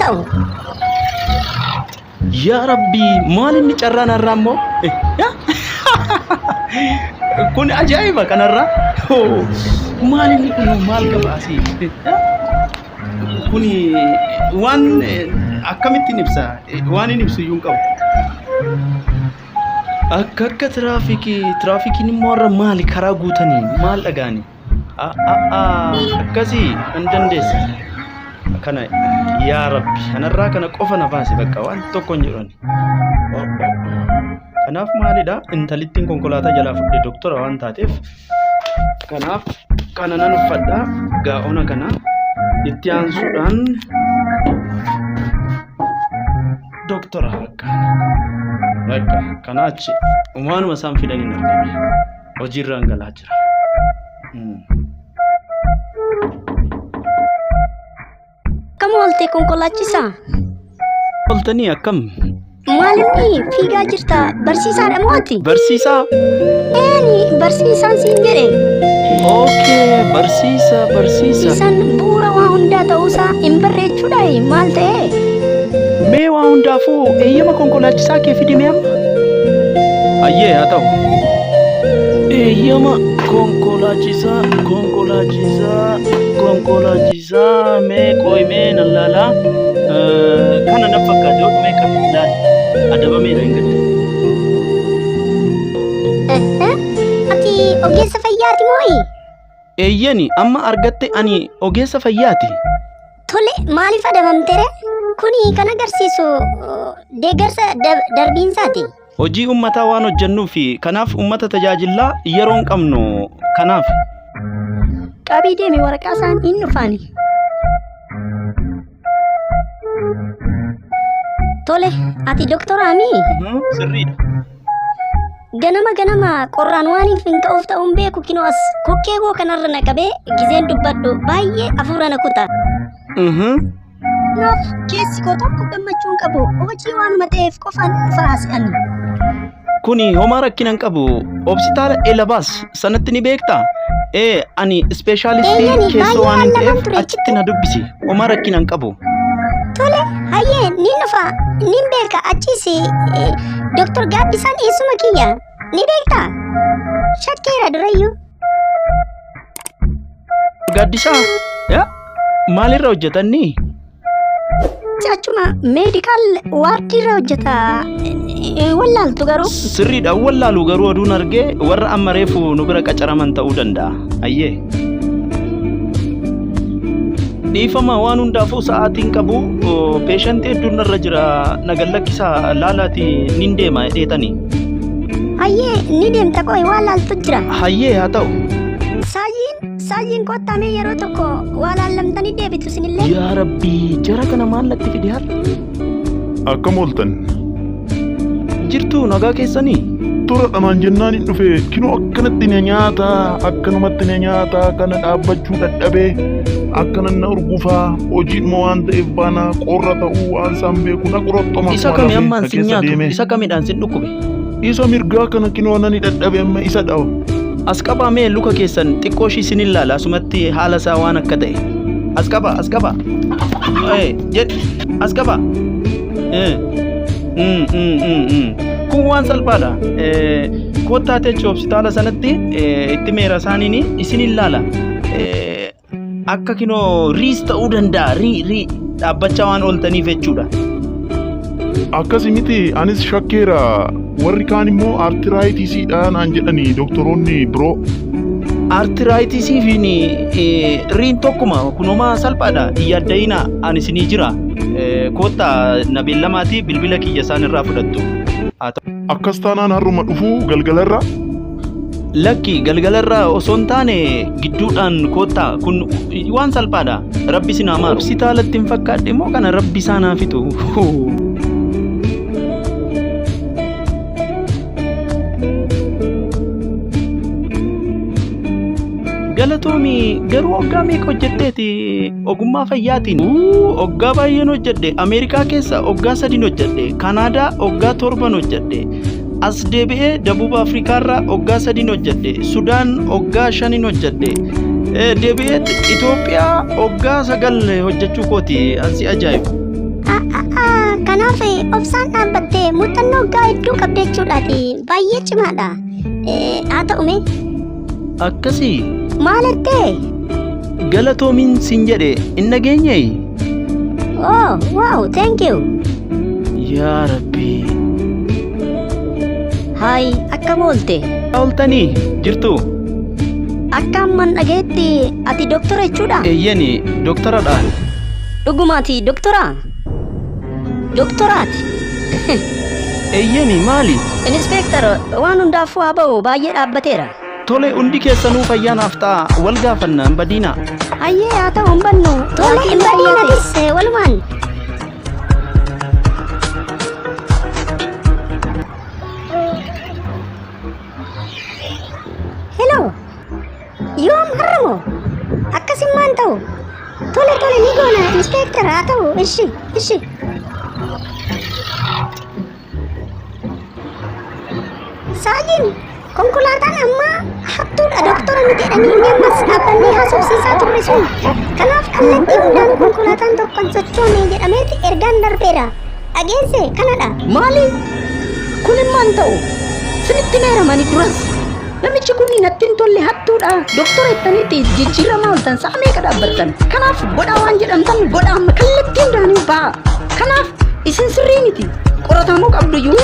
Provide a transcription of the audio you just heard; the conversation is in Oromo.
danda'u. Yaa Rabbi, maal inni carraan har'aa immoo? Kun ajaa'iba kanarraa. Maal inni kun maal gabaasii? Kun waan akkamittiin ibsa? Waan inni ibsu iyyuu hin qabu. Akka tiraafikiin immoo irra maali karaa guutanii maal dhagaanii? Akkasii hin dandeessa. Kana yaa Rabbi kanarraa kana qofa na baase bakka waan tokko hin jedhani. Kanaaf maalidha intalittiin konkolaataa jalaa fudhee doktora waan taateef kanaaf kana nan uffadha gaa'ona kana itti aansuudhaan doktora bakka kana achi waanuma isaan fidan hin argame hojiirra hangalaa jira. Akkam oolte konkolaachisaa? Ooltanii akkam? Maalinni fiigaa jirta barsiisaadha mooti? Barsiisaa? Barsiisaan siin jedhe. Okay, barsiisa. Barsiisaan bu'uura waa hundaa ta'uusaa hin barreechuudha maal ta'e? Mee waa hundaafuu eeyyama konkolaachisaa kee fidime amma? Ayyee haa ta'u. Eeyyama konkolaachisaa mee qoyimee nan laalaa kana na fakkaate yoo dhumee kam ilaali adabameera hin gadda. Ati ogeessa fayyaati moo'i? Eeyyani amma argatte ani ogeessa fayyaati. Tole maaliif adabamtere? Kuni kan agarsiisu deeggarsa darbiinsaati. Hojii ummataa waan hojjennuuf kanaaf ummata tajaajillaa yeroo hin qabnu kanaaf. Qabii deemi waraqaa isaan hin dhufaani. Tole ati doktoraami? Sirriidha. Ganama qorraan waaniif hin ka'uuf ta'uun beeku kinoo as kokkee koo kanarra naqabee gizeen dubbadhu baay'ee hafuura na kuta. Naaf keessi koo tokko gammachuun qabu hojii waanuma ta'eef qofaan faasi'an. Kuni homaa rakkina hin qabu hospitaala Elabaas sanatti ni beektaa? Ani ispeeshaalistii keessoo waan hin ta'eef achitti na dubbisi homaa rakkina hin qabu. Tole hayyee ni dhufa ni beeka achis Dr. Gaaddisaan eessuma kiyya ni beektaa? Shakkeera durayyuu. Gaaddisaa maalirra hojjetanni? Achuma meedikaal waardiirra hojjeta wallaaltu garuu. Sirriidha wallaalu garuu oduun argee warra amma reefu nu bira qacaraman ta'uu danda'a. Ayyee. Dhiifama waan hundaafuu sa'aatiin qabu peeshantii hedduun irra jira nagan lakkisaa laalaati nin deema dheetanii. Hayyee ni deemta qoy waa laaltu jira. Hayyee haa ta'u. Saayiin kottamee yeroo tokko waa laallamtanii deebitu sinillee. Yaa Rabbi jara kana maal natti fide har'a? Akkam ooltan? Jirtu nagaa keessanii? Tura dhamaan jennaan hin dhufe kinoo akkanatti na nyaata akkanumatti na nyaata kana dhaabbachuu dadhabee akkanan na urgufaa hojiidhuma waan ta'eef baana qorra ta'uu waan isaan beeku na qoroxxoma. Isa kami ammaan sin nyaatu? Isa kamidhaan sin dhukkube? Isa mirgaa kana kinoo nani dadhabe amma isa dhawa. As qabaa mee luka keessan xiqqoo ishii sin ilaala asumatti haala isaa waan akka ta'e. As qabaa. As qabaa. Kun waan salphaadha. Kottaa teessoo hospitaala sanatti itti meera isaaniin isin ilaala. Akka kinoo riis ta'uu danda'a dhaabbachaa waan ooltaniif jechuudha. Akkasi miti anis shakkeera warri kaan immoo artiraayitisiidhaan aan jedhani doktoroonni biroo. Artiraayitisii fi riin tokkuma kunumaa salphaadha iyyaddayina ani isinii jira. Kottaa na beellamaatii bilbila kiyya isaan irraa fudhattu. Akkas taanaan har'uma dhufuu galgalarra? Lakki galgalarraa osoo hin taane gidduudhaan kottaa kun waan salphaadha. Rabbi sinaa maaru. Hospitaalatti hin fakkaadhe immoo kana rabbi isaanaa fitu. Galatoomi garuu waggaa meeqa hojjetteeti ogummaa fayyaatiin? Waggaa baay'een hojjedhe. Ameerikaa keessa waggaa 3 hojjedhe. Kanaadaa waggaa 7 hojjedhe. As deebi'ee Dabuub Afrikaarraa waggaa 3 hojjedhe. Sudaan waggaa 5 hojjedhe. Deebi'ee Itoophiyaa waggaa 9 hojjechuu kooti ansi ajaa'ibu. kanaaf obsaan dhaabbattee muuxannoo waggaa hedduu qabda jechuudhaati. Baay'ee cimaadha. Haa ta'u mee Akkasii maalattee? galatoomiin sin jedhe hin dhageenye. Oh, wow, thank you. Yaa Rabbii. Hayi, akkam oolte? Ooltanii jirtu? Akka amman dhageetti ati doktora jechuudha? Eeyyani doktoradha. Dhugumaati doktora? Doktoraati? Eeyyani maali? Inspektar waan hundaafuu haa ba'u baay'ee dhaabbateera. Tole hundi keessanuu fayyaanaaf ta'a wal gaafanna hin badina. Hayyee haa ta'u hin bannu. Tole hin badinatis walumaan. Hello. Yoom har'amoo? Akkasummaan ta'u. Tole ni goona inspektar haa ta'u ishi. Saajin konkolaataan ammaa hattuudha doktora miti jedhanii ammas dhaabbannee haasofsiisaa turre sun. Kanaaf kallattii hundaan konkolaataan tokkon sochoone jedhameeti ergaan darbeera. Dhageesse kanadha. Maali? Kun immaan ta'u sinitti meeramani duras namichi kun natti hin tolle hattuudha doktora ittanitti jijjiiramaa oltan sa'a meeqa dhaabbattan kanaaf godhaa waan jedhamtan godhaa amma kallattii hundaanii ba'a kanaaf isin sirrii miti qoratamuu qabdu iyyuu.